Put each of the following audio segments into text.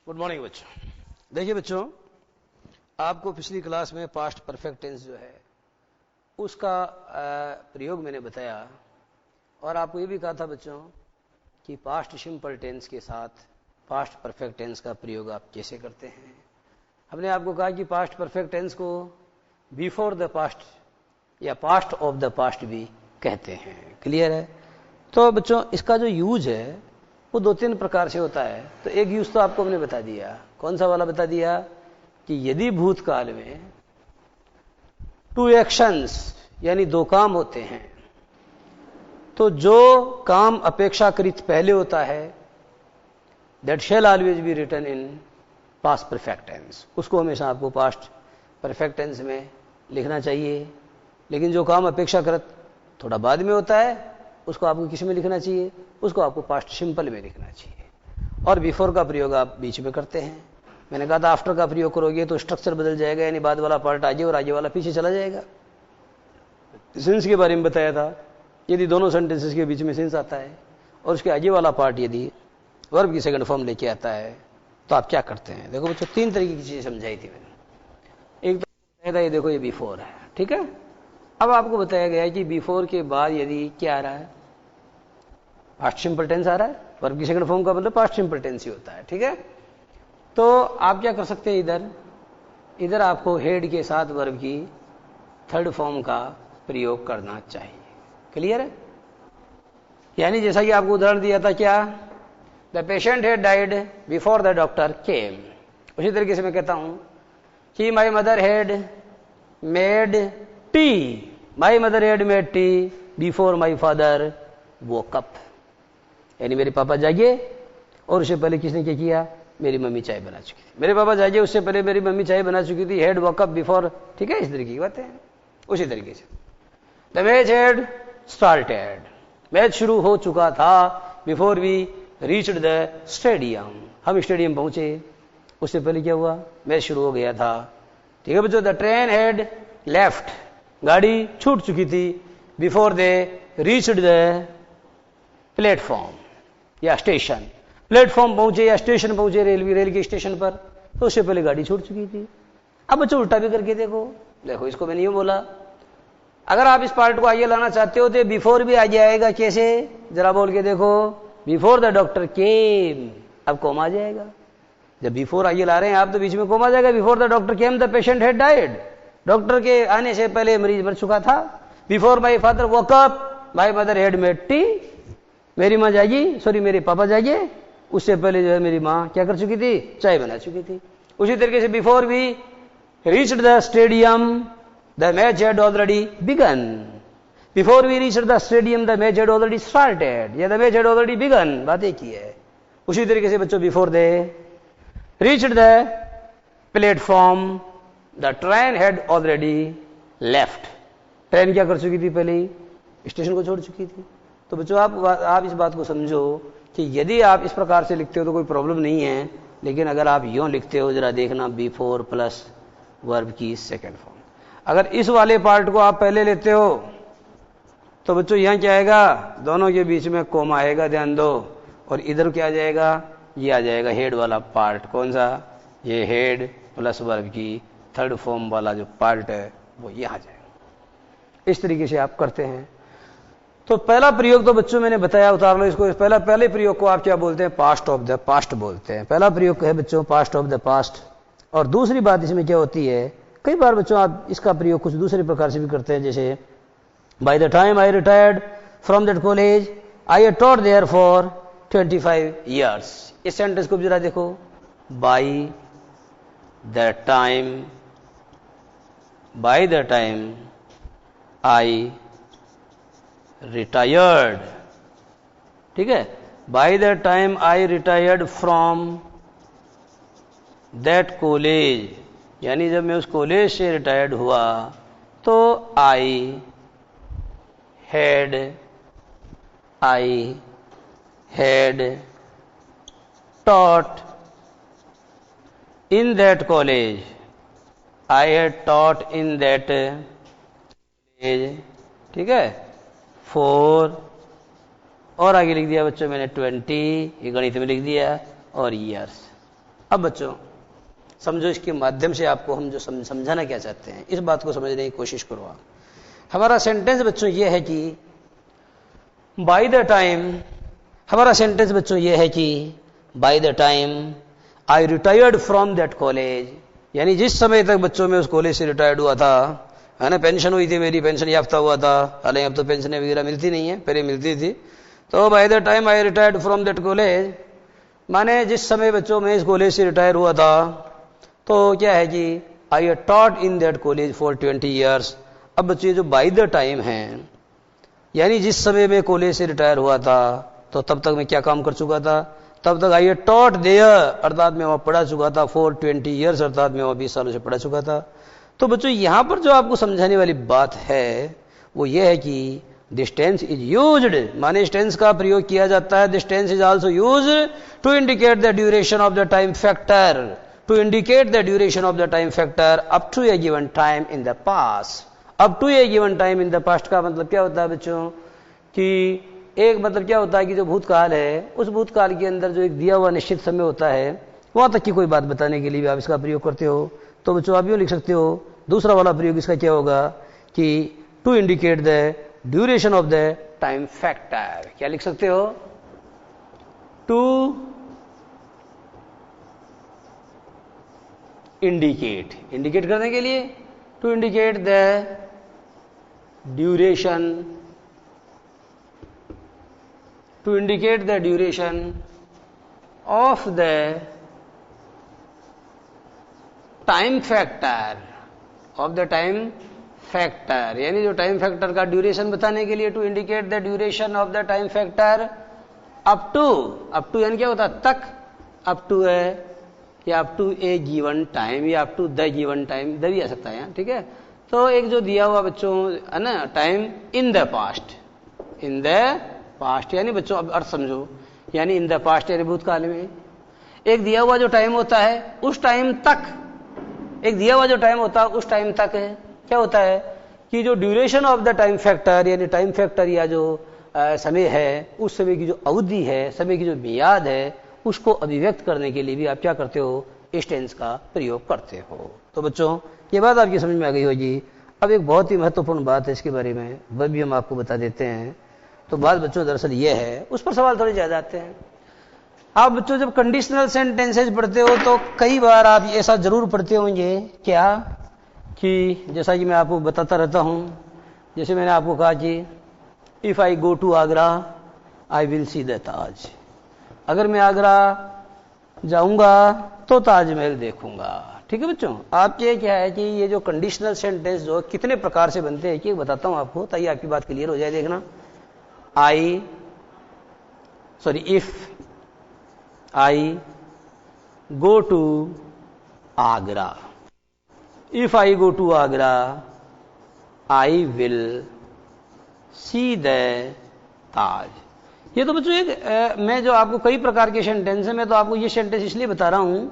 Good morning बच्चों। देखिए बच्चों, आपको पिछली क्लास में पास्ट परफेक्ट टेंस जो है उसका प्रयोग मैंने बताया और आपको ये भी कहा था बच्चों कि पास्ट सिंपल टेंस के साथ पास्ट परफेक्ट टेंस का प्रयोग आप कैसे करते हैं। हमने आपको कहा कि पास्ट परफेक्ट टेंस को बिफोर द पास्ट या पास्ट ऑफ द पास्ट भी कहते हैं। क्लियर है? तो बच्चों इसका जो यूज है वो दो तीन प्रकार से होता है। तो एक यूज तो आपको हमने बता दिया, कौन सा वाला बता दिया कि यदि भूतकाल में टू एक्शंस यानी दो काम होते हैं तो जो काम अपेक्षाकृत पहले होता है that shall always be written in past perfect tense, उसको हमेशा आपको पास्ट परफेक्ट टेंस में लिखना चाहिए। लेकिन जो काम अपेक्षाकृत थोड़ा बाद में होता है उसको आपको किस में लिखना चाहिए? उसको आपको पास्ट सिंपल में लिखना चाहिए। और बिफोर का प्रयोग आप बीच में करते हैं। मैंने कहा था आफ्टर का प्रयोग करोगे तो स्ट्रक्चर बदल जाएगा, यानी बाद वाला पार्ट आगे और आगे वाला पीछे चला जाएगा। सिंस के बारे में बताया था, यदि दोनों सेंटेंसेस के बीच में सिंस आता है और उसके आगे वाला पार्ट यदि वर्ब की सेकंड फॉर्म लेके आता है तो आप क्या करते हैं। देखो बच्चों, तीन तरीके की चीजें समझाई थी मैंने। एक तो बताया था ये देखो ये बिफोर है, ठीक है। अब आपको बताया गया है कि बिफोर के बाद यदि क्या आ रहा है, पास्ट सिंपल टेंस आ रहा है। वर्ब की सेकंड फॉर्म का मतलब पास्ट सिंपल टेंस ही होता है, ठीक है। तो आप क्या कर सकते हैं, इधर आपको हेड के साथ वर्ब की थर्ड फॉर्म का प्रयोग करना चाहिए। क्लियर है? यानी जैसा कि आपको उदाहरण दिया था, क्या the patient had died before the doctor केम। उसी तरीके से मैं कहता हूं कि my mother had made tea, my mother had made tea before my father woke up. यानी मेरे पापा जागे और उससे पहले किसने क्या किया? मेरी मम्मी चाय बना चुकी थी। मेरे पापा जागे उससे पहले मेरी मम्मी चाय बना चुकी थी। हेड वॉक अप बिफोर, ठीक है। इस तरीके की बातें हैं। उसी तरीके से the match had started, match शुरू हो चुका था before we reached the stadium, हम स्टेडियम पहुंचे उससे पहले क्या हुआ? मैच शुरू हो गया था, ठीक है बच्चों। द ट्रेन हैड लेफ्ट, गाड़ी छूट चुकी थी before they reached the platform या स्टेशन। प्लेटफॉर्म पहुंचे या स्टेशन पहुंचे, रेल के स्टेशन पर, तो उससे पहले गाड़ी छूट चुकी थी। अब बच्चों उल्टा भी करके देखो इसको मैंने यूं बोला, अगर आप इस पार्ट को आगे लाना चाहते हो तो बिफोर भी आगे आएगा। कैसे? जरा बोल के देखो, बिफोर द डॉक्टर केम, अब कोमा आ जाएगा। जब बिफोर आगे ला रहे हैं आप तो बीच में कोमा आ जाएगा। Before the doctor came the patient had died, doctor के आने से पहले मरीज मर चुका था। Before my father woke up my mother had made tea, मेरी माँ जागी, सॉरी मेरे पापा जागे उससे पहले जो है मेरी माँ क्या कर चुकी थी? चाय बना चुकी थी। उसी तरीके से before we reached the stadium the match had already begun, before we reached the stadium the match had already started या the match had already begun, बात एक ही है। उसी तरीके से बच्चों before they reached the platform the train had already left, train क्या कर चुकी थी? पहले ही स्टेशन को छोड़ चुकी थी। तो बच्चों आप इस बात को समझो कि यदि आप इस प्रकार से लिखते हो तो कोई प्रॉब्लम नहीं है। लेकिन अगर आप यूं लिखते हो, जरा देखना, बिफोर प्लस वर्ब की सेकंड फॉर्म, अगर इस वाले पार्ट को आप पहले लेते हो तो बच्चों यहां क्या आएगा? दोनों के बीच में कोमा आएगा, ध्यान दो। और इधर क्या आ जाएगा? ये आ जाएगा हेड वाला पार्ट। कौन सा? ये हेड प्लस वर्ब की थर्ड फॉर्म वाला जो पार्ट है वो ये आ जाएगा। इस तरीके से आप करते हैं। तो पहला प्रयोग तो बच्चों मैंने बताया, उतार लो इसको। पहले प्रयोग को आप क्या बोलते हैं? पास्ट ऑफ द पास्ट बोलते हैं। पहला प्रयोग है बच्चों पास्ट ऑफ द पास्ट। और दूसरी बात इसमें क्या होती है, कई बार बच्चों आप इसका प्रयोग कुछ दूसरे प्रकार से भी करते हैं। जैसे by the time I retired from that college I had taught there for 25 years। इस सेंटेंस को जरा देखो, by the time I retired, ठीक है। By the time I retired from that college, यानी जब मैं उस कॉलेज से रिटायर्ड हुआ तो I had taught in that college, I had taught in that college, ठीक है। 4 और आगे लिख दिया बच्चों मैंने 20, ये गणित में लिख दिया, और ईयर्स। अब बच्चों समझो, इसके माध्यम से आपको हम जो समझाना क्या चाहते हैं इस बात को समझने की कोशिश करो आप। हमारा सेंटेंस बच्चों ये है कि बाय द टाइम, हमारा सेंटेंस बच्चों ये है कि bye the time I retired from that college, यानी जिस समय तक बच्चों में उस कॉलेज से रिटायर्ड हुआ था, है ना, पेंशन हुई थी मेरी, पेंशन याफ्ता हुआ था, हालांकि अब तो पेंशन वगैरह मिलती नहीं है, पहले मिलती थी। तो bye the time I retired from that college माने जिस समय बच्चों में इस कॉलेज से रिटायर हुआ था, तो क्या है कि I have taught in that college for 20 years. अब बच्चे जो बाय द टाइम है, यानी जिस समय में कॉलेज से रिटायर हुआ था तो तब तक मैं क्या काम कर चुका था, तब तक आई हैव टॉट देयर, अर्थात मैं वहां पढ़ा चुका था, फॉर 20 ईयर्स, अर्थात मैं वहां 20 सालों से पढ़ा चुका था। तो बच्चों यहां पर जो आपको समझाने वाली बात है वो ये है कि दिस टेंस इज यूज्ड, माने इस टेंस का प्रयोग किया जाता है, this tense is also used to indicate the duration of the time factor, to indicate the duration of the time factor up to a given time in the past. Up to a given time in the past का मतलब क्या होता है बच्चों कि एक मतलब क्या होता है कि जो भूतकाल है उस भूतकाल के अंदर जो एक दिया हुआ निश्चित समय होता है वहां तक की कोई बात बताने के लिए भी आप इसका प्रयोग करते हो। तो बच्चों आप यूं लिख सकते हो, दूसरा वाला प्रयोग इसका क्या होगा कि to indicate the duration of the time factor, क्या लिख सकते हो, टू इंडिकेट, इंडिकेट करने के लिए, to indicate the duration, to indicate the duration of the time factor, of the time factor, यानी जो टाइम फैक्टर का ड्यूरेशन बताने के लिए to indicate the duration of the time factor up to यानी क्या होता है तक, अप टू है या up to a given time या up to the given time, the भी आ सकता है यहाँ, ठीक है। तो एक जो दिया हुआ बच्चों है ना time in the past, in the past यानी बच्चों अब अर्थ समझो, यानी इन द पास्ट यानी भूतकाल में एक दिया हुआ जो टाइम होता है उस टाइम तक, एक दिया हुआ जो टाइम होता है उस टाइम तक है क्या होता है कि जो duration of the time factor, यानी टाइम फैक्टर या जो समय है उस समय की जो अवधि है, समय की जो मियाद है, उसको अभिव्यक्त करने के लिए भी आप क्या करते हो, इस टेंस का प्रयोग करते हो। तो बच्चों ये बात आपकी समझ में आ गई होगी। अब एक बहुत ही महत्वपूर्ण बात है इसके बारे में, वह भी हम आपको बता देते हैं। तो बात बच्चों दरअसल ये है, उस पर सवाल थोड़े ज्यादा आते हैं। आप बच्चों जब कंडीशनल सेंटेंसेज पढ़ते हो तो कई बार आप ऐसा जरूर पढ़ते होंगे क्या कि जैसा कि मैं आपको बताता रहता हूं, जैसे मैंने आपको कहा कि if I go to Agra I will see the Taj, अगर मैं आगरा जाऊंगा तो ताजमहल देखूंगा, ठीक है बच्चों। आपके क्या है कि ये जो कंडीशनल सेंटेंस जो कितने प्रकार से बनते हैं कि बताता हूं आपको ताकि आपकी बात क्लियर हो जाए। देखना, if I go to Agra, if I go to Agra I will see the Taj. ये तो बच्चों एक मैं जो आपको कई प्रकार के सेंटेंस है, मैं तो आपको ये सेंटेंस इसलिए बता रहा हूं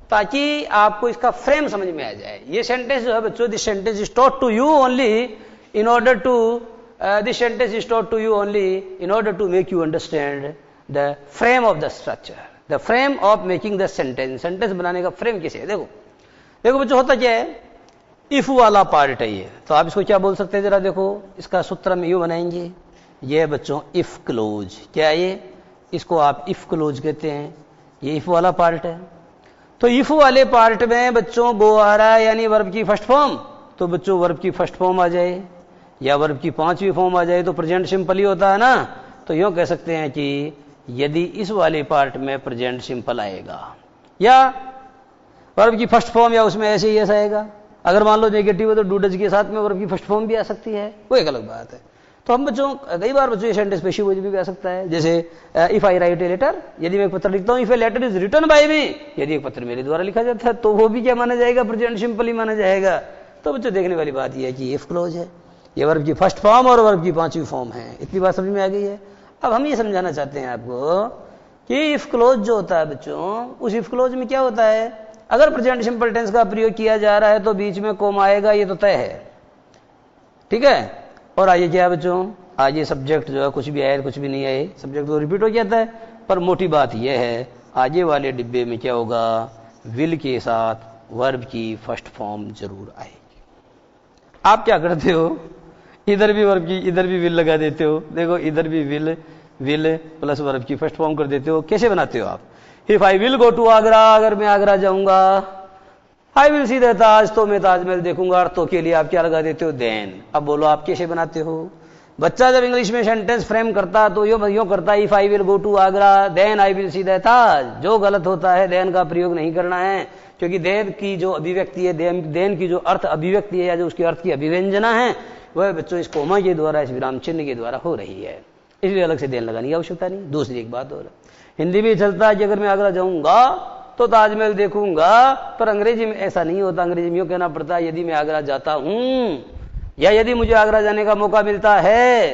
ताकि आपको इसका फ्रेम समझ में आ जाए। ये सेंटेंस जो है बच्चों, this sentence is taught to you only in order to this sentence is taught to you only in order to make you understand the frame of the structure, the frame of making the sentence, sentence बनाने का frame कैसे है। देखो बच्चों होता क्या है, if वाला पार्ट है ये, तो आप इसको क्या बोल सकते हैं जरा देखो, इसका सूत्र हम यूं बनाएंगे, ये है बच्चों if क्लोज, क्या है ये, इसको आप if क्लोज कहते हैं, ये if वाला पार्ट है। तो if वाले पार्ट में बच्चों गो आ रहा है यानी वर्ब की फर्स्ट फॉर्म, तो बच्चों वर्ब की फर्स्ट फॉर्म आ जाए या वर्ब की पांचवी फॉर्म आ जाए तो प्रेजेंट सिंपल ही होता है ना। तो यूं कह सकते हैं कि यदि इस वाले पार्ट में प्रेजेंट सिंपल आएगा या वर्ब की फर्स्ट फॉर्म या उसमें ऐसे ही ऐसा आएगा, अगर मान लो नेगेटिव है तो डू डज के साथ में वर्ब की फर्स्ट फॉर्म भी आ सकती है, वो एक अलग बात है। तो हम बच्चों कई बार बच्चों ये सेंटेंस पेशिव वॉइस भी आ सकता है, जैसे if I write a letter, यदि मैं एक पत्र लिखता हूं, if a letter is written by me, यदि एक पत्र मेरे द्वारा लिखा जाता है तो वो भी क्या माना जाएगा, प्रेजेंट सिंपल ही माना जाएगा। तो बच्चों देखने वाली बात यह है कि इफ क्लोज है, ये वर्ब की फर्स्ट फॉर्म और वर्ब की पांचवी फॉर्म है, इतनी बात समझ में आ गई है। अब हम ये समझाना चाहते हैं आपको कि इफ क्लोज जो होता है बच्चों, उस इफ क्लोज में क्या होता है, अगर प्रेजेंट सिंपल टेंस का प्रयोग किया जा रहा है तो बीच में कॉमा आएगा, ये तो तय है, ठीक है। और आइए क्या बच्चों, आज ये सब्जेक्ट जो है कुछ भी आए कुछ भी नहीं आए, सब्जेक्ट तो रिपीट हो जाता है, पर मोटी बात यह है आगे वाले डिब्बे में क्या होगा, विल के साथ वर्ब की फर्स्ट फॉर्म जरूर आएगी। आप क्या करते हो, इधर भी वर्ब की इधर भी विल लगा देते हो। देखो इधर भी विल प्लस वर्ब की फर्स्ट फॉर्म कर देते हो। कैसे बनाते हो आप, if I will go to Agra, अगर मैं आगरा जाऊंगा, आई विल सी द ताज, तो मैं ताजमहल देखूंगा, अर्थों के लिए आप क्या लगा देते हो, देन। अब बोलो आप कैसे बनाते हो। बच्चा जब इंग्लिश में सेंटेंस फ्रेम करता तो यो करता है, if I will go to Agra then I will see the Taj. जो गलत होता है, देन का प्रयोग नहीं करना है, क्योंकि देन की जो अभिव्यक्ति है, देन की जो अर्थ अभिव्यक्ति है या जो उसकी अर्थ की अभिव्यंजना है, वह बच्चों इस कोमा के द्वारा, इस विराम चिन्ह के द्वारा हो रही है, इसलिए अलग से देन लगाने की आवश्यकता नहीं। दूसरी एक बात और, हिंदी में चलता है कि अगर मैं आगरा जाऊंगा तो ताजमहल देखूंगा, पर अंग्रेजी में ऐसा नहीं होता। अंग्रेजी में यूं कहना पड़ता है, यदि मैं आगरा जाता हूं, या यदि मुझे आगरा जाने का मौका मिलता है,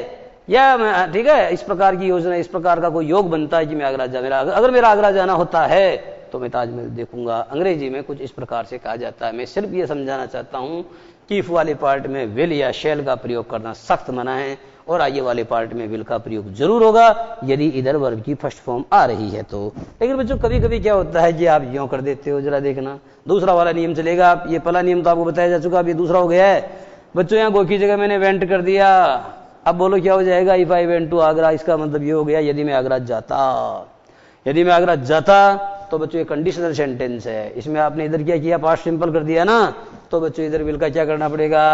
या मैं, ठीक है, इस प्रकार की योजना, इस प्रकार का कोई योग बनता है कि मैं आगरा अगर मेरा आगरा जाना होता है तो मैं ताजमहल देखूंगा। अंग्रेजी में कुछ इस प्रकार से कहा जाता है। मैं सिर्फ ये समझाना चाहता हूं कि इफ वाले पार्ट में विल या शैल का प्रयोग करना सख्त मना है, और आगे वाले पार्ट में विल का प्रयोग जरूर होगा यदि इधर वर्ब की फर्स्ट फॉर्म आ रही है तो। लेकिन बच्चों कभी कभी क्या होता है कि आप यूं कर देते हो, जरा देखना दूसरा वाला नियम चलेगा। आप ये पहला नियम तो आपको बताया जा चुका, अब ये दूसरा हो गया है बच्चों। यहाँ गो की जगह मैंने वेंट कर दिया, अब बोलो क्या हो जाएगा, if I went to Agra. इसका मतलब ये हो गया यदि मैं आगरा जाता। यदि मैं आगरा जाता तो बच्चों ये कंडीशनल सेंटेंस है, इसमें आपने इधर क्या किया, पास्ट सिंपल कर दिया ना, तो बच्चों इधर विल का क्या करना पड़ेगा,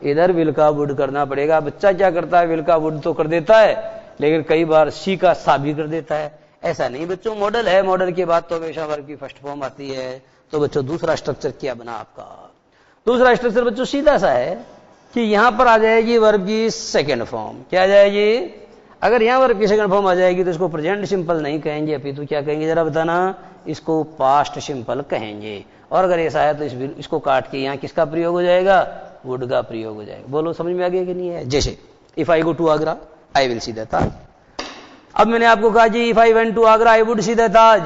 इधर विल का वुड करना पड़ेगा। बच्चा क्या करता है, विल का वुड तो कर देता है, लेकिन कई बार सी का सा भी कर देता है। ऐसा नहीं बच्चों, मॉडल है, मॉडल के बाद तो हमेशा वर्ब की फर्स्ट फॉर्म आती है। तो बच्चों दूसरा स्ट्रक्चर क्या बना आपका, दूसरा स्ट्रक्चर बच्चों सीधा सा है कि यहां पर आ जाएगी वर्ब की सेकेंड फॉर्म। क्या आ जाएगी, अगर यहां वर्ब की सेकंड फॉर्म आ जाएगी तो इसको प्रेजेंट सिंपल नहीं कहेंगे, अपितु क्या कहेंगे जरा बताना, इसको पास्ट सिंपल कहेंगे। और अगर ऐसा है तो इसको काट के यहां किसका प्रयोग हो जाएगा, वुड का प्रयोग हो जाएगा। बोलो समझ में आ गया कि नहीं है। जैसे if I go to Agra I will see the Taj. अब मैंने आपको कहा जी if I went to Agra I would see the Taj.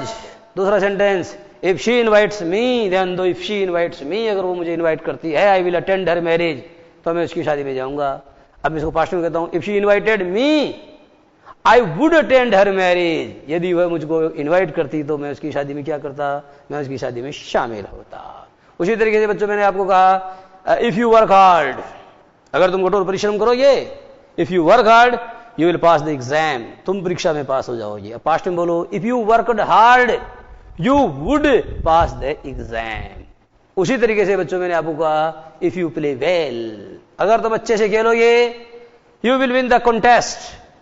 दूसरा sentence, if she invites me then दो, इफ शी इनवाइट्स मी, अगर वो मुझे इनवाइट करती है, I will attend her marriage, तो मैं उसकी शादी में जाऊंगा। अब इसको पास्ट में कहता हूं, if she invited me I would attend her marriage. यदि वह मुझको इनवाइट करती तो मैं उसकी शादी में क्या करता, मैं उसकी शादी में शामिल होता। उसी तरीके से बच्चों मैंने आपको कहा इफ यू वर्क हार्ड, अगर तुम कठोर परिश्रम करोगे, if you work hard you will pass the exam, तुम परीक्षा में पास हो जाओगे। अब पास्ट में बोलो if you worked hard you would pass the exam. उसी तरीके से बच्चों मैंने आपको कहा इफ यू प्ले वेल, अगर तुम अच्छे से खेलोगे, you will win the contest,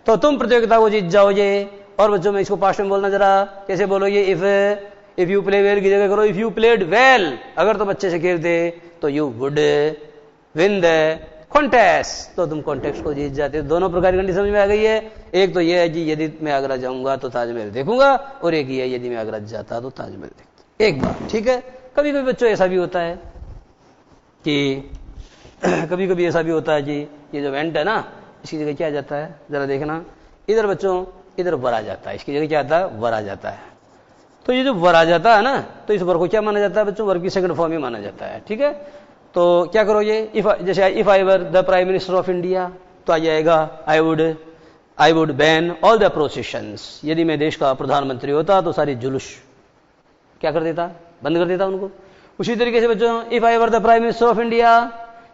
तो तुम प्रतियोगिता को जीत जाओगे। और बच्चों में इसको पास्ट में बोलना जरा, कैसे बोलोगे, इफ यू प्ले वेल की जगह करो इफ यू प्लेड वेल, अगर तुम अच्छे से खेलते तो you would win the contest, तो तुम कॉन्टेस्ट को जीत जाते। दोनों प्रकार की कंडीशन समझ में आ गई है। एक तो यह है कि यदि मैं आगरा जाऊंगा तो ताजमहल देखूंगा, और एक ये है यदि मैं आगरा जाता तो ताजमहल देखता। एक बात ठीक है। कभी कभी बच्चों ऐसा भी होता है कि कभी कभी ऐसा भी होता है कि ये जो वेंट है ना, इसकी जगह क्या आ जाता है, जरा देखना, इधर बच्चों इधर वर आ जाता है, इसकी जगह क्या आता है, वर आ जाता है। तो ये जो वर आ जाता है ना, तो इस वर को क्या माना जाता है बच्चों, वर्ब की सेकंड फॉर्म ही माना जाता है। ठीक है, तो क्या करोगे, जैसे if I were the prime minister of India, तो आ जाएगा I would ban all the processions. यदि मैं देश का प्रधानमंत्री होता तो सारी जुलूस क्या कर देता, बंद कर देता उनको। उसी तरीके से बच्चों if I were the prime minister of India,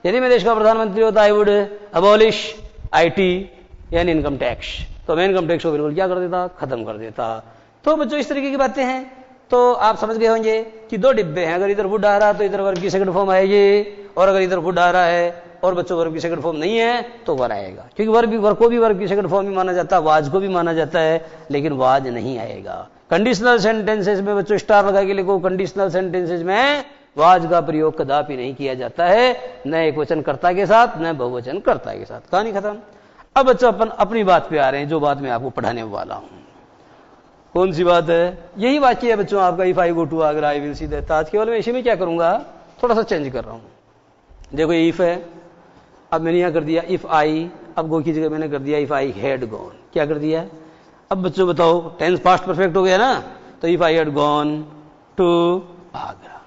यदि मैं देश का प्रधानमंत्री होता आई वुड अबॉलिश आईटी यानी इनकम टैक्स, तो मैं इनकम टैक्स को बिल्कुल क्या कर देता, खत्म कर देता। तो बच्चों इस तरीके की बातें हैं। तो आप समझ गए होंगे कि दो डिब्बे हैं, अगर इधर वुड आ रहा तो इधर वर्ब की सेकंड फॉर्म आएगी, और अगर इधर वुड आ रहा है और बच्चों वर्ब की सेकंड फॉर्म नहीं है तो वर आएगा, क्योंकि वर्ब को भी वर्ब की सेकंड फॉर्म ही माना जाता है, वाज को भी माना जाता है, लेकिन वाज नहीं आएगा। कंडीशनल सेंटेंसेस में बच्चों स्टार लगा के लिखो, कंडीशनल सेंटेंसेस में वाज का प्रयोग कदापि नहीं किया जाता है, न एक वचन कर्ता के साथ न बहुवचन कर्ता के साथ। कहानी खत्म। अब बच्चों अपन अपनी बात पे आ रहे हैं, जो बात मैं आपको पढ़ाने वाला हूं। कौन सी बात है, यही वाक्य है बच्चों आपका, if I go to Agra I will see the Taj. केवल मैं इसी में क्या करूंगा, थोड़ा सा चेंज कर रहा हूं। देखो इफ है, अब मैंने यहां कर दिया इफ आई, अब गो की जगह मैंने कर दिया इफ आई हैड गॉन। क्या कर दिया, अब बच्चों बताओ टेंस पास्ट परफेक्ट हो गया ना, तो if I had gone to Agra,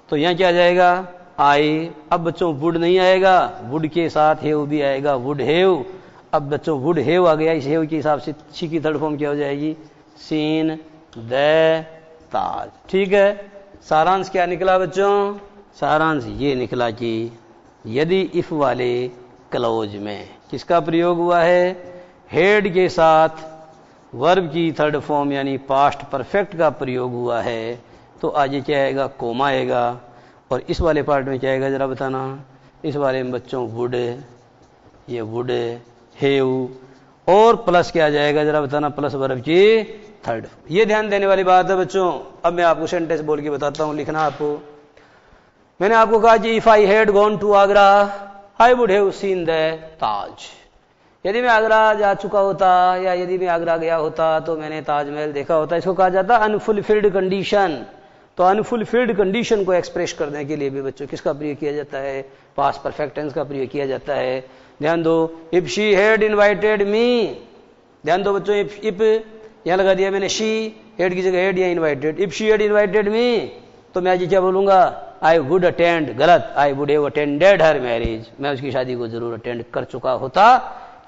तो यहां क्या आ जाएगा आई। अब बच्चों वुड नहीं आएगा, वुड के साथ हेव भी आएगा, वुड हेव। अब बच्चों वुड हेव आ गया, इस हेव के हिसाब से सी की थर्ड फॉर्म क्या हो जाएगी, सीन द ताज। ठीक है, सारांश क्या निकला बच्चों? सारांश ये निकला कि यदि इफ वाले क्लोज में किसका प्रयोग हुआ है? हेड के साथ वर्ब की थर्ड फॉर्म यानी पास्ट परफेक्ट का प्रयोग हुआ है तो आगे क्या आएगा? कोमा आएगा। और इस वाले पार्ट में क्या आएगा जरा बताना? इस वाले में बच्चों वुड, ये वुड, हेव और प्लस क्या आ जाएगा जरा बताना? प्लस वर्ब की थर्ड। ये ध्यान देने वाली बात है बच्चों। अब मैं आपको सेंटेंस बोल के बताता हूं, लिखना आपको। मैंने आपको कहा कि if I had gone to Agra I would have seen the Taj. यदि मैं आगरा जा चुका होता या यदि मैं आगरा गया होता तो मैंने ताजमहल देखा होता। इसको कहा जाता है अनफुलफिल्ड कंडीशन। तो अनफुलफिल्ड कंडीशन को एक्सप्रेस करने के लिए भी बच्चों किसका प्रयोग किया जाता है? पास्ट परफेक्ट टेंस का प्रयोग किया जाता है। ध्यान दो, इफ शी हैड इनवाइटेड मी। ध्यान दो बच्चों, इफ यहां लगा दिया मैंने, शी, हेड की जगह हेड या invited. If she had invited me तो मैं आज क्या बोलूंगा? I would attend. गलत, I would have attended her marriage. मैं उसकी शादी को जरूर अटेंड कर चुका होता,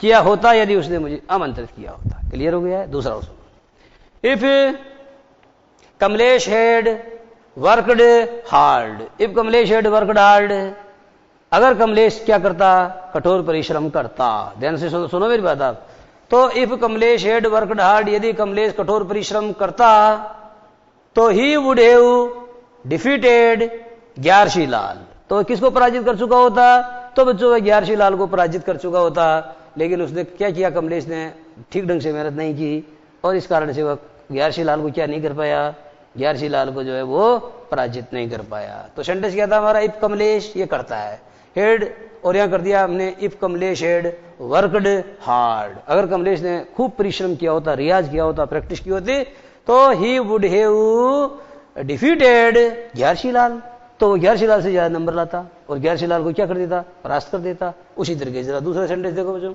किया होता, यदि उसने मुझे आमंत्रित किया होता। क्लियर हो गया है? दूसरा सुनो, if Kamlesh had worked hard. If Kamlesh had worked hard, अगर कमलेश क्या करता? कठोर परिश्रम करता। ध्यान से सुनो मेरी बात आप। तो if Kamlesh had worked hard, यदि कमलेश कठोर परिश्रम करता तो ही वुड हैव डिफीटेड ग्यारशी लाल। तो किसको पराजित कर चुका होता? तो बच्चों ग्यारशी लाल को पराजित कर चुका होता। लेकिन उसने क्या किया? कमलेश ने ठीक ढंग से मेहनत नहीं की और इस कारण से वह ग्यारशी लाल को क्या नहीं कर पाया? ग्यारशी लाल को जो है वो पराजित नहीं कर पाया। तो सेंटेंस क्या था हमारा? इफ कमलेश, ये करता है, हेड, और यहां कर दिया हमने if Kamlesh head worked hard. अगर कमलेश ने खूब परिश्रम किया होता, रियाज किया होता, प्रैक्टिस की होती तो ही वुड हैव डिफीटेड ग्यारशी लाल। तो वो ग्यारशी लाल से ज्यादा नंबर लाता और ग्यारशी लाल को क्या कर देता? परास्त कर देता। उसी तरीके से दूसरा सेंटेंस देखो बच्चों,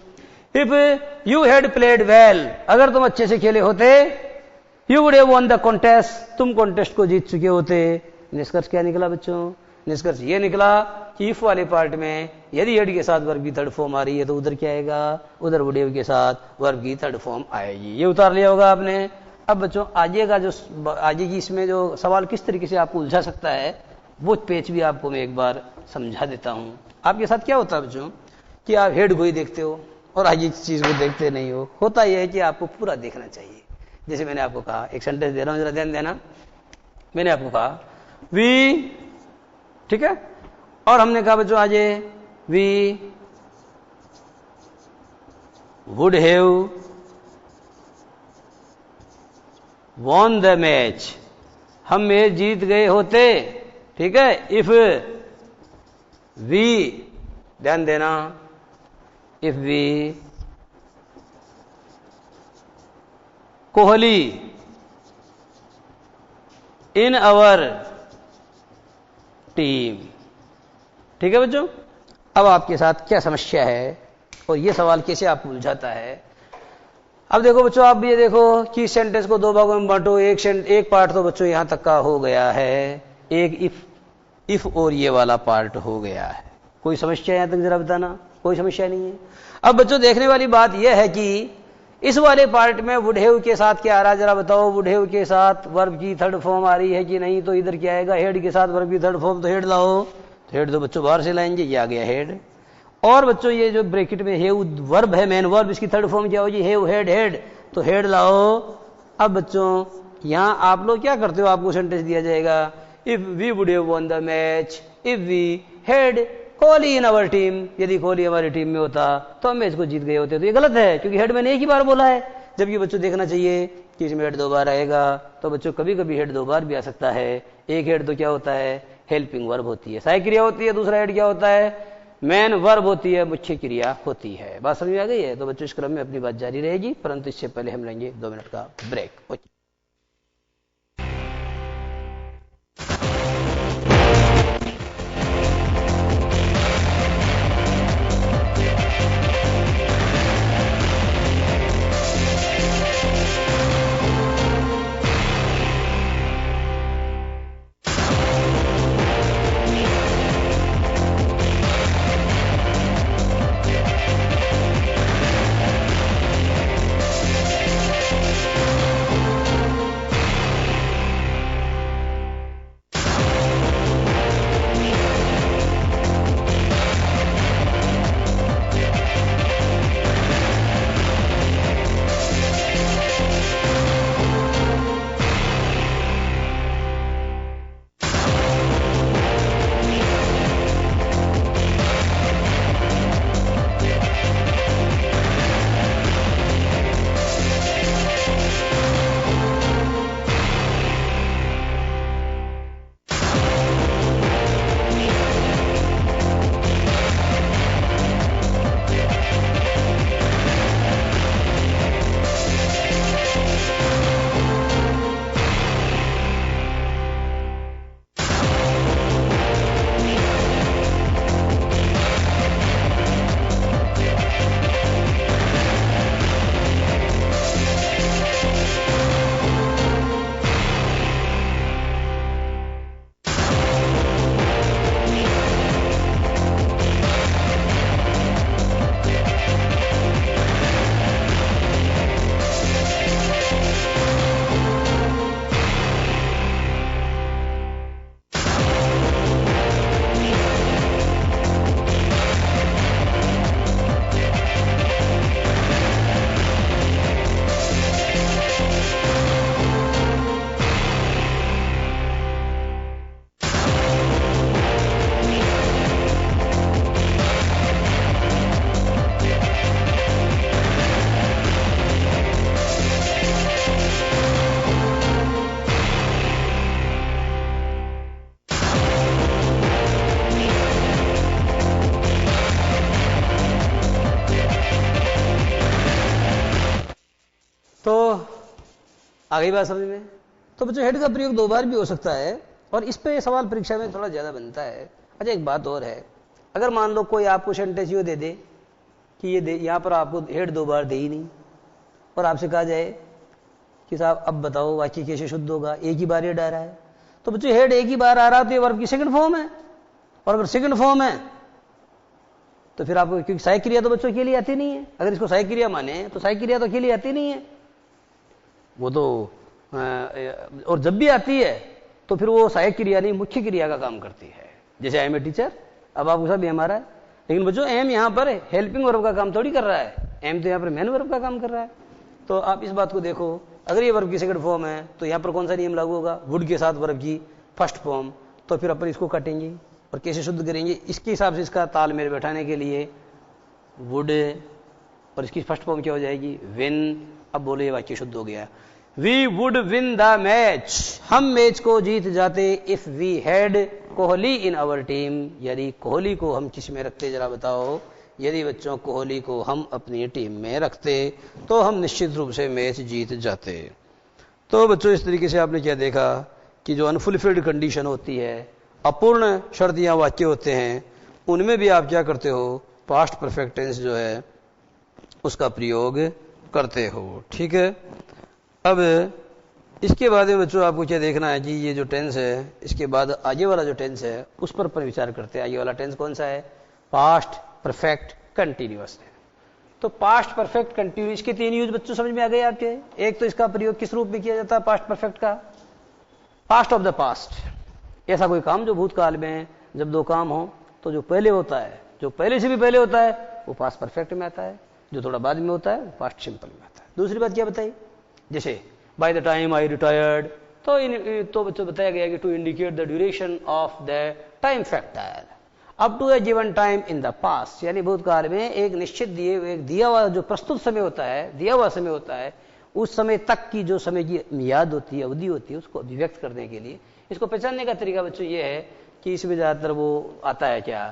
if you had played well. अगर तुम अच्छे से खेले होते, you would have one the contest. तुम कॉन्टेस्ट को जीत चुके होते। निष्कर्ष क्या निकला बच्चों? निष्कर्ष ये निकला कि इफ वाले पार्ट में यदि हेड के साथ वर्ब की थर्ड फॉर्म आ रही है तो उधर क्या आएगा? उधर वुड हैव के साथ वर्ब की थर्ड फॉर्म आएगी। ये उतार लिया होगा आपने। अब बच्चों आगे का जो आगे की इसमें जो सवाल किस तरीके से आपको उलझा सकता है वो पेच भी आपको मैं एक बार समझा देता हूं। आपके साथ क्या होता है बच्चों कि आप हेड को ही देखते हो और आगे की चीज को देखते नहीं हो। होता यह है कि आपको पूरा देखना चाहिए। जैसे मैंने आपको कहा, एक सेंटेंस दे रहा हूं, जरा ध्यान देना। मैंने आपको कहा वी, ठीक है, और हमने कहा बच्चों आज we would have won the match. हम मैच जीत गए होते। ठीक है, इफ वी, ध्यान देना, if we Kohli in our team. ठीक है बच्चों, अब आपके साथ क्या समस्या है और ये सवाल कैसे आपको उलझाता है? अब देखो बच्चों, आप ये देखो कि सेंटेंस को दो भागों में बांटो। एक पार्ट तो बच्चों यहां तक का हो गया है, एक इफ और ये वाला पार्ट हो गया है। कोई समस्या यहां तक जरा बताना? कोई समस्या नहीं है। अब बच्चों देखने वाली बात यह है कि इस वाले पार्ट में वुड हैव के साथ क्या आ रहा है जरा बताओ? वुड हैव के साथ वर्ब की थर्ड फॉर्म आ रही है कि नहीं? तो इधर क्या आएगा? हेड के साथ वर्ब की थर्ड फॉर्म। तो हेड लाओ, तो हेड तो बच्चों बाहर से लाएंगे, ये आ गया हेड। और बच्चों ये जो ब्रैकेट में हैव वर्ब है, मेन वर्ब, इसकी थर्ड फॉर्म क्या होगी? Have head head. तो हेड लाओ। अब बच्चों यहां आप लोग क्या करते हो? आपको सेंटेंस दिया जाएगा if we would have won the match, if we had Kohli in our team. यदि कोहली हमारी टीम में होता तो हम मैच को जीत गए होते। तो ये गलत है क्योंकि हेड मैंने एक ही बार बोला है, जबकि बच्चों देखना चाहिए कि इसमें हेड दो बार आएगा। तो बच्चों कभी कभी हेड दो बार भी आ सकता है। एक हेड तो क्या होता है? हेल्पिंग वर्ब होती है, सहायक क्रिया होती है। दूसरा हेड क्या होता है? मेन वर्ब होती है, मुख्य क्रिया होती है। बात समझ में आ गई है? तो बच्चों इस क्रम में अपनी बात जारी रहेगी, परंतु इससे पहले हम लेंगे 2 मिनट का ब्रेक। तो आ गई बात समझ में। तो बच्चों हेड का प्रयोग 2 बार भी हो सकता है और इस पे सवाल परीक्षा में थोड़ा ज्यादा बनता है। अच्छा एक बात और है, अगर मान लो कोई आपको सेंटेंस ये दे दे कि ये यहां पर आपको हेड 2 बार दे ही नहीं और आपसे कहा जाए कि साहब अब बताओ वाक्य कैसे शुद्ध होगा, एक ही बार हेड आ रहा है। तो बच्चों हेड एक ही बार आ रहा तो ये वर्ब की सेकंड फॉर्म है, और अगर सेकंड फॉर्म है तो फिर आपको, क्योंकि सहायक क्रिया तो बच्चों के लिए आती नहीं है, अगर इसको सहायक क्रिया माने तो सहायक क्रिया तो अकेली आती नहीं है वो तो, और जब भी आती है तो फिर वो सहायक क्रिया नहीं मुख्य क्रिया का काम करती है। जैसे आई एम ए टीचर, अब आपको सब एम आ रहा है, लेकिन बच्चों एम यहां पर हेल्पिंग वर्ब का काम थोड़ी कर रहा है, एम तो यहां पर मेन वर्ब का काम कर रहा है। तो आप इस बात को देखो, अगर ये वर्ब की सेकंड फॉर्म है तो यहां पर कौन सा नियम लागू होगा, वुड के साथ वर्ब की फर्स्ट फॉर्म, तो फिर अपन इसको काटेंगे और कैसे शुद्ध करेंगे, इसके हिसाब से इसका तालमेल बैठाने के लिए वुड और इसकी फर्स्ट फॉर्म क्या हो जाएगी, विन। अब बोलो ये वाक्य शुद्ध हो गया, we would win the match, हम मैच को जीत जाते, if we had Kohli in our team, यदि कोहली को हम किस में रखते, जरा बताओ, यदि बच्चों कोहली को हम अपनी टीम में रखते तो हम निश्चित रूप से मैच जीत जाते। तो बच्चों इस तरीके से आपने क्या देखा कि जो अनफुलफिल्ड कंडीशन होती है, अपूर्ण शर्त या वाक्य होते हैं, उनमें भी आप क्या करते हो, पास्ट परफेक्ट टेंस जो है उसका प्रयोग करते हो। ठीक है। अब इसके बाद में बच्चों आपको क्या देखना है कि ये जो टेंस है, इसके बाद आगे वाला जो टेंस है उस पर विचार करते हैं। आगे वाला टेंस कौन सा है, पास्ट परफेक्ट कंटिन्यूअस है। तो पास्ट परफेक्ट कंटिन्यूअस के 3 यूज बच्चों समझ में आ गए आपके। एक तो इसका प्रयोग किस रूप में किया जाता है पास्ट परफेक्ट का, पास्ट ऑफ द पास्ट, ऐसा कोई काम जो भूतकाल में है, जब 2 काम हो तो जो पहले होता है, जो पहले से भी पहले होता है वो पास्ट परफेक्ट में आता है, जो थोड़ा बाद में होता है वो पास्ट सिंपल में आता है। दूसरी बात क्या बताई, जैसे by the time I retired, तो बच्चों बताया गया कि to indicate the duration of the time factor up to a given time in the past, यानी भूतकाल में एक निश्चित दिया हुआ जो प्रस्तुत समय होता है, दिया हुआ समय होता है, उस समय तक की जो समय की मियाद होती है, अवधि होती है, उसको अभिव्यक्त करने के लिए इसको पहचानने का तरीका बच्चों ये है कि इसमें ज्यादातर वो आता है क्या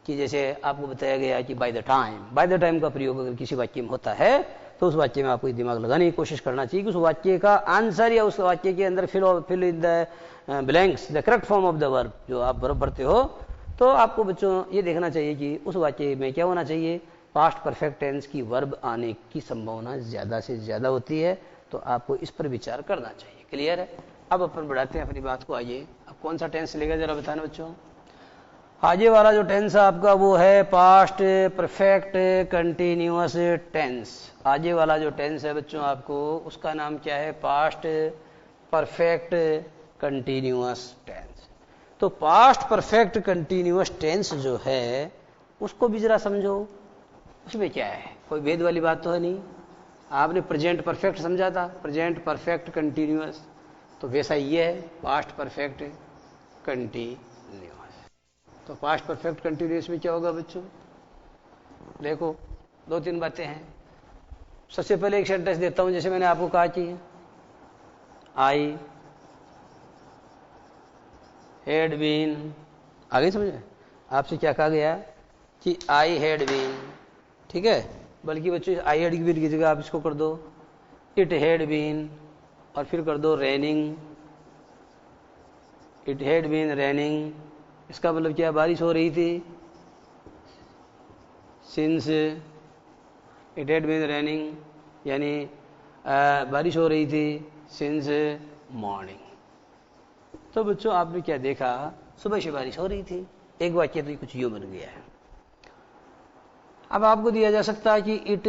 कि जैसे आपको बताया गया कि बाय द टाइम का प्रयोग अगर किसी वाक्य में होता है तो उस वाक्य में आपको दिमाग लगाने की कोशिश करना चाहिए कि उस वाक्य का आंसर या उस वाक्य के अंदर fill in the blanks the correct form of the verb, जो आप वर्ब भरते हो तो आपको बच्चों ये देखना चाहिए कि उस वाक्य में क्या होना चाहिए, पास्ट परफेक्ट टेंस की वर्ब आने की संभावना ज्यादा से ज्यादा होती है, तो आपको इस पर विचार करना चाहिए। क्लियर है। अब अपन बढ़ाते हैं अपनी बात को। आइए अब कौन सा टेंस लेगा जरा बताना बच्चों। आगे वाला जो टेंस है आपका वो है पास्ट परफेक्ट कंटिन्यूअस टेंस। आगे वाला जो टेंस है बच्चों आपको उसका नाम क्या है, पास्ट परफेक्ट कंटिन्यूअस टेंस। तो पास्ट परफेक्ट कंटिन्यूअस टेंस जो है उसको भी जरा समझो, उसमें क्या है, कोई भेद वाली बात तो है नहीं। आपने प्रेजेंट परफेक्ट समझा था, प्रेजेंट परफेक्ट कंटिन्यूअस, तो वैसा ये है पास्ट परफेक्ट कंटिन्यूअस। तो पास्ट परफेक्ट कंटिन्यूअस में क्या होगा बच्चों, देखो 2-3 बातें हैं। सबसे पहले एक सेंटेंस देता हूं, जैसे मैंने आपको कहा कि आई हैड बीन, आगे समझे आपसे क्या कहा गया कि आई हैड बीन, ठीक है, बल्कि बच्चों आई हैड बीन की जगह आप इसको कर दो इट हैड बीन और फिर कर दो raining, it had been raining. इसका मतलब क्या, बारिश हो रही थी, since it had been raining, यानी बारिश हो रही थी सिंस मॉर्निंग। तो बच्चों आपने क्या देखा, सुबह से बारिश हो रही थी, एक वाक्य तो कुछ यूं बन गया है। अब आपको दिया जा सकता है कि इट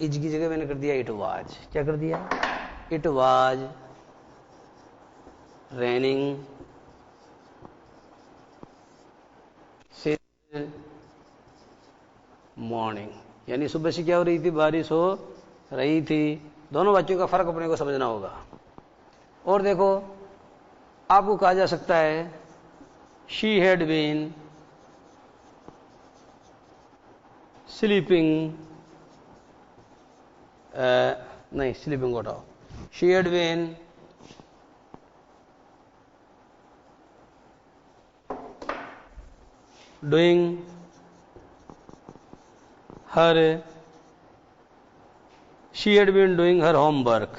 इज की जगह मैंने कर दिया इट वाज, क्या कर दिया, it was raining since morning, यानी सुबह से क्या हो रही थी, बारिश हो रही थी। दोनों वाक्यों का फर्क अपने को समझना होगा। और देखो आपको कहा जा सकता है शी हैड बीन स्लीपिंग, नहीं स्लीपिंग उठाओ, she had been doing her she had been doing her homework,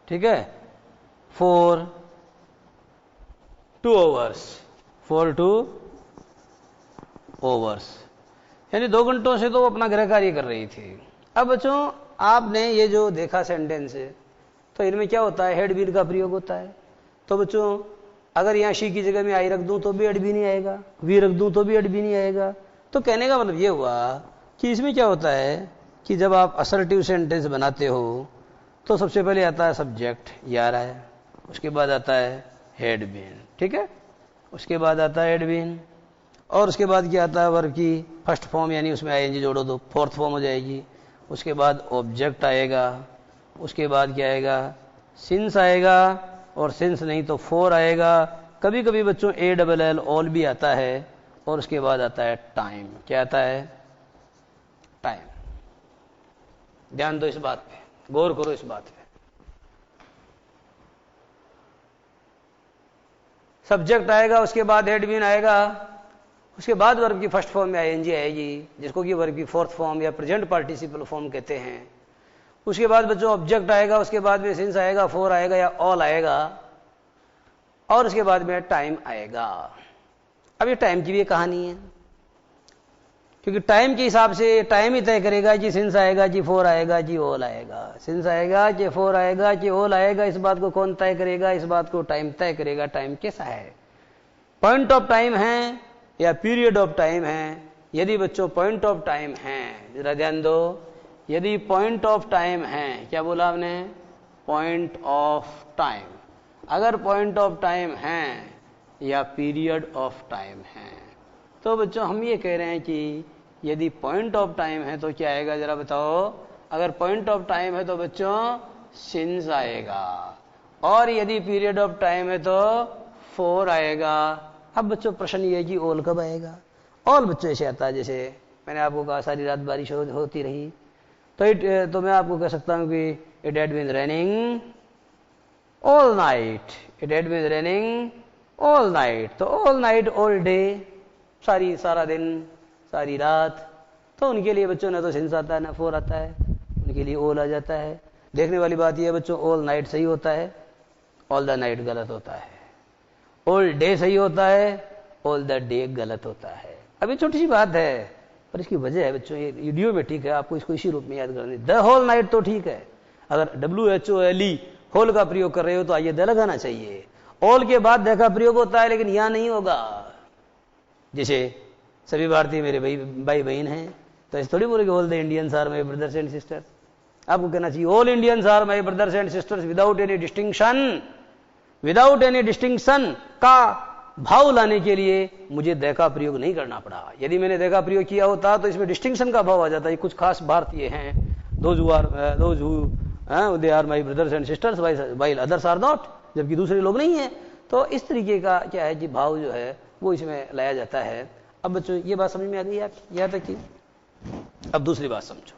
ठीक है, फॉर 2 hours, फॉर 2 hours, यानी 2 घंटों से तो वो अपना गृह कार्य कर रही थी। अब बच्चों आपने ये जो देखा सेंटेंस है, तो इनमें क्या होता है, हेड बीन का प्रयोग होता है। तो बच्चों अगर यहाँ शी की जगह में आई रख दूं तो भी हेड भी नहीं आएगा, वी रख दूं तो भी हेड भी नहीं आएगा। तो कहने का मतलब ये हुआ कि इसमें क्या होता है कि जब आप असर्टिव सेंटेंस बनाते हो तो सबसे पहले आता है सब्जेक्ट, ये आ रहा है, उसके बाद आता है हेड बीन, ठीक है, उसके बाद आता है हेड बीन, और उसके बाद क्या आता है, वर्ब की फर्स्ट फॉर्म, यानी उसमें आईएनजी जोड़ो तो फोर्थ फॉर्म हो जाएगी। उसके बाद ऑब्जेक्ट आएगा, उसके बाद क्या आएगा, सिंस आएगा, और सिंस नहीं तो फॉर आएगा। कभी कभी बच्चों ALL ऑल भी आता है, और उसके बाद आता है टाइम। क्या आता है, टाइम। ध्यान दो इस बात पे, गौर करो इस बात पे। सब्जेक्ट आएगा, उसके बाद हेड बीन आएगा, उसके बाद वर्ब की फर्स्ट फॉर्म में आईएनजी आएगी, जिसको कि वर्ब की फोर्थ फॉर्म या प्रेजेंट पार्टिसिपल फॉर्म कहते हैं। उसके बाद बच्चों ऑब्जेक्ट आएगा, उसके बाद में सिंस आएगा, फॉर आएगा या ऑल आएगा, और उसके बाद में टाइम आएगा। अब ये टाइम की भी कहानी है, क्योंकि टाइम के हिसाब से टाइम ही तय करेगा कि सिंस आएगा कि फॉर आएगा कि ऑल आएगा, सिंस आएगा कि फॉर आएगा कि ऑल आएगा। इस बात को कौन तय करेगा, इस बात को टाइम तय करेगा। टाइम कैसा है, पॉइंट ऑफ टाइम है या पीरियड ऑफ टाइम है। यदि बच्चों पॉइंट ऑफ टाइम है, जरा ध्यान दो, यदि पॉइंट ऑफ टाइम है, क्या बोला आपने, पॉइंट ऑफ टाइम, अगर पॉइंट ऑफ टाइम है या पीरियड ऑफ टाइम है, तो बच्चों हम ये कह रहे हैं कि यदि पॉइंट ऑफ टाइम है तो क्या आएगा, जरा बताओ। अगर पॉइंट ऑफ टाइम है तो बच्चों सिंस आएगा, और यदि पीरियड ऑफ टाइम है तो फॉर आएगा। अब बच्चों प्रश्न ये है कि ऑल कब आएगा। ऑल बच्चों ऐसे आता है, जैसे मैंने आपको कहा सारी रात बारिश होती रही, तो मैं आपको कह सकता हूं कि it had been raining all night, it had been raining all night. तो ऑल नाइट ऑल डे, सारा दिन सारी रात, तो उनके लिए बच्चों ना तो सिंस आता है ना फॉर आता है, उनके लिए ऑल आ जाता है। देखने वाली बात यह बच्चों, ऑल नाइट सही होता है, ऑल द नाइट गलत होता है, ऑल डे सही होता है, ऑल द डे गलत होता है। अभी छोटी सी बात है, पर इसकी वजह है बच्चों, ये इडियो में ठीक है, आपको इसको इसी रूप में याद करना। द होल नाइट तो ठीक है, अगर WHOLE होल का प्रयोग कर रहे हो तो आइए द लगाना चाहिए। ऑल के बाद द का प्रयोग होता है, लेकिन यहां नहीं होगा। जैसे सभी भारतीय मेरे भाई बहन हैं, तो ऐसे थोड़ी बोलेंगे all the Indians are my brothers and sisters. आपको कहना चाहिए all Indians are my brothers and sisters without any distinction. Without any distinction का भाव लाने के लिए मुझे द का प्रयोग नहीं करना पड़ा। यदि मैंने द का प्रयोग किया होता तो इसमें डिस्टिंक्शन का भाव आ जाता है। कुछ खास भारतीय हैं, those who they are my brothers and sisters while others are not, जबकि दूसरे लोग नहीं है। तो इस तरीके का क्या है कि भाव जो है वो इसमें लाया जाता है। अब बच्चों ये बात समझ में आ गई आप यहां तक की। अब दूसरी बात समझो।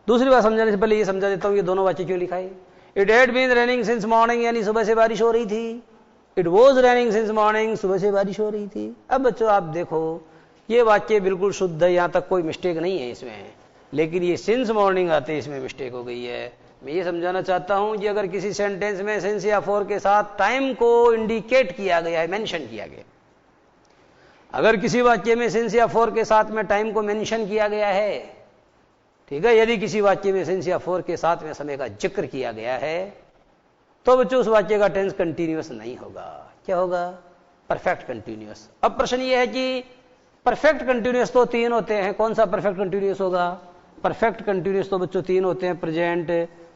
दूसरी बात समझाने से पहले ये समझा देता हूं ये दोनों वाक्य क्यों लिखा है। It had been raining since morning, यानी सुबह से बारिश हो रही थी। It was raining since morning, सुबह से बारिश हो रही थी। अब बच्चों आप देखो ये वाक्य बिल्कुल शुद्ध है, यहां तक कोई मिस्टेक नहीं है इसमें, लेकिन ये सिंस मॉर्निंग आते इसमें मिस्टेक हो गई है। मैं ये समझाना चाहता हूं कि अगर किसी सेंटेंस में सिंस या फॉर के साथ टाइम को इंडिकेट किया गया है, मेंशन किया गया, अगर किसी वाक्य में सिंस या फॉर के साथ में टाइम को मेंशन किया गया है, ठीक है, यदि किसी वाक्य में सिंस या फॉर के साथ में समय का जिक्र किया गया है, तो बच्चों उस वाक्य का टेंस कंटिन्यूअस नहीं होगा। क्या होगा? Perfect continuous. अब प्रश्न ये है कि परफेक्ट कंटिन्यूअस तो 3 होते हैं, कौन सा परफेक्ट कंटिन्यूअस होगा? परफेक्ट कंटिन्यूअस तो बच्चों 3 होते हैं, प्रेजेंट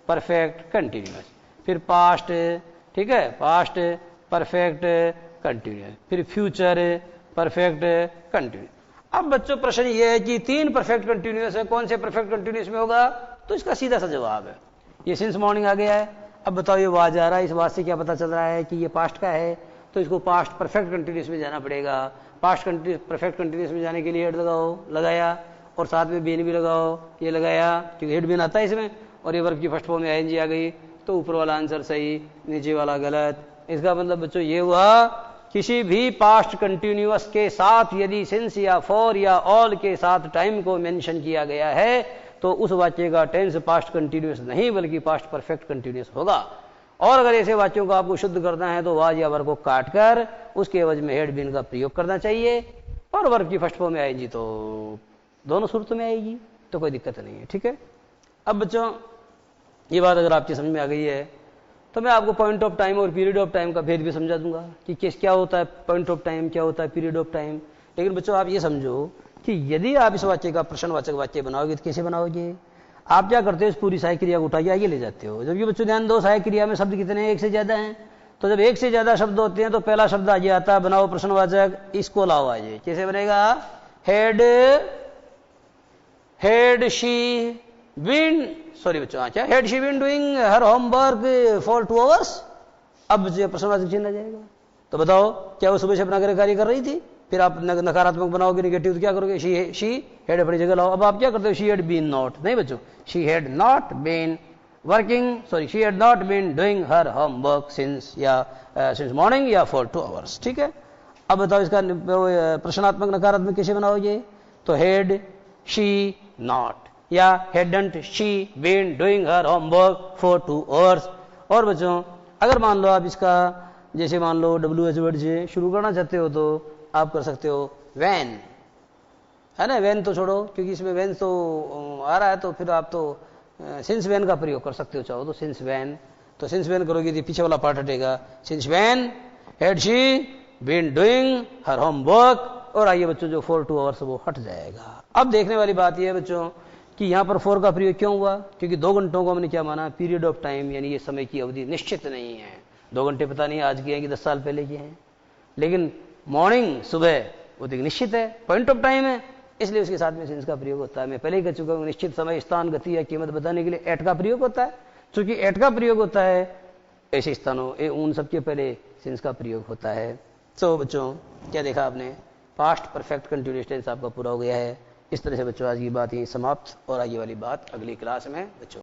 परफेक्ट कंटिन्यूअस, फिर पास्ट, ठीक है, पास्ट परफेक्ट कंटिन्यूअस, फिर फ्यूचर परफेक्ट कंटिन्यूअस। अब बच्चों प्रश्न ये है कि 3 परफेक्ट कंटिन्यूअस है, कौन से परफेक्ट कंटिन्यूअस में होगा? तो इसका सीधा सा जवाब है ये सिंस मॉर्निंग आ गया है। अब बताओ ये वाज आ रहा है, इस बात से क्या पता चल रहा है कि ये पास्ट का है, तो इसको पास्ट परफेक्ट कंटिन्यूअस में जाना पड़ेगा। पास्ट परफेक्ट कंटिन्यूअस में जाने के लिए हेड लगाओ, लगाया, और साथ में बीन भी लगाओ, ये लगाया, क्योंकि हेड बीन आता है इसमें, और ये वर्ब की फर्स्ट फॉर्म में आईएनजी आ गई, तो ऊपर वाला आंसर सही, नीचे वाला गलत। इसका मतलब बच्चों ये हुआ किसी भी पास्ट कंटिन्यूअस के साथ यदि सिंस या फॉर या ऑल के साथ टाइम को मेंशन किया गया है तो उस वाक्य का टेंस पास्ट कंटिन्यूअस नहीं बल्कि पास्ट परफेक्ट कंटिन्यूअस होगा। और अगर ऐसे वाक्यों को आपको शुद्ध करना है तो वाज या वर्ब को काटकर उसके एवज में हैड बीन का प्रयोग करना चाहिए और वर्ब की फर्स्ट फॉर्म में आएगी तो दोनों सूरतों में आएगी, तो कोई दिक्कत नहीं है। ठीक है, अब बच्चों ये बात अगर आपकी समझ में आ गई है तो मैं आपको पॉइंट ऑफ टाइम और पीरियड ऑफ टाइम का भेद भी समझा दूंगा कि क्या होता है पॉइंट ऑफ टाइम, क्या होता है पीरियड ऑफ टाइम। लेकिन बच्चों आप ये समझो कि यदि आप इस वाक्य का प्रश्नवाचक वाक्य बनाओगे तो कैसे बनाओगे? आप क्या करते हो, इस पूरी सहायक क्रिया को उठा के आगे ले जाते हो। जबकि बच्चों ध्यान दो, सहायक क्रिया में शब्द कितने हैं? एक से ज्यादा हैं। तो जब एक से ज्यादा शब्द होते हैं तो पहला शब्द आगे आता है, बनाओ प्रश्नवाचक, इसको लाओ आगे। कैसे बनेगा? हैड शी बीन, सॉरी बच्चों, अच्छा, had she been doing her homework for 2 hours. अब प्रश्नवाचक चिन्ह आ जाएगा। तो बताओ क्या वो सुबह से अपना कार्य कर रही थी? फिर आप नकारात्मक बनाओगे, निगेटिव, तो क्या करोगे? शी हैड अपनी जगह लाओ। अब आप क्या करते हो? शी हैड बीन नॉट, नहीं बच्चों, she had not been working, sorry she had not been doing her homework since morning या फॉर 2 आवर्स। ठीक है, अब बताओ इसका प्रश्नात्मक नकारात्मक कैसे बनाओगे? तो हैड शी नॉट या hadn't she been doing her homework for 2 hours. और बच्चों अगर मान लो आप इसका जैसे मान लो WH वर्ड से शुरू करना चाहते हो तो आप कर सकते हो वैन, है ना। वैन तो छोड़ो क्योंकि इसमें वैन तो आ रहा है, तो फिर आप तो सिंस वैन का प्रयोग कर सकते हो चाहो तो सिंस वैन। तो सिंस वैन करोगे तो पीछे वाला पार्ट हटेगा, since when had she been doing her homework, और आइए बच्चों जो 4 2 आवर्स वो हट जाएगा। अब देखने वाली बात यह है बच्चों कि यहां पर 4 का प्रयोग क्यों हुआ? क्योंकि 2 घंटों को हमने क्या माना? पीरियड ऑफ टाइम, यानी ये समय की अवधि निश्चित नहीं है। 2 घंटे पता नहीं आज के हैं कि 10 साल पहले के हैं, लेकिन मॉर्निंग सुबह वो तो निश्चित है, पॉइंट ऑफ टाइम है, इसलिए उसके साथ में सिंस का प्रयोग होता है। मैं पहले ही कह चुका हूं, निश्चित समय, स्थान, गति या कीमत बताने के लिए एट का प्रयोग होता है। चूंकि एट का प्रयोग होता है ऐसे स्थानों उन सबके पहले सिंस का प्रयोग होता है। तो बच्चों क्या देखा आपने? पास्ट परफेक्ट कंटिन्यूअस टेंस आपका पूरा हो गया है। इस तरह से बच्चों आज की बात यही समाप्त, और आगे वाली बात अगली क्लास में बच्चों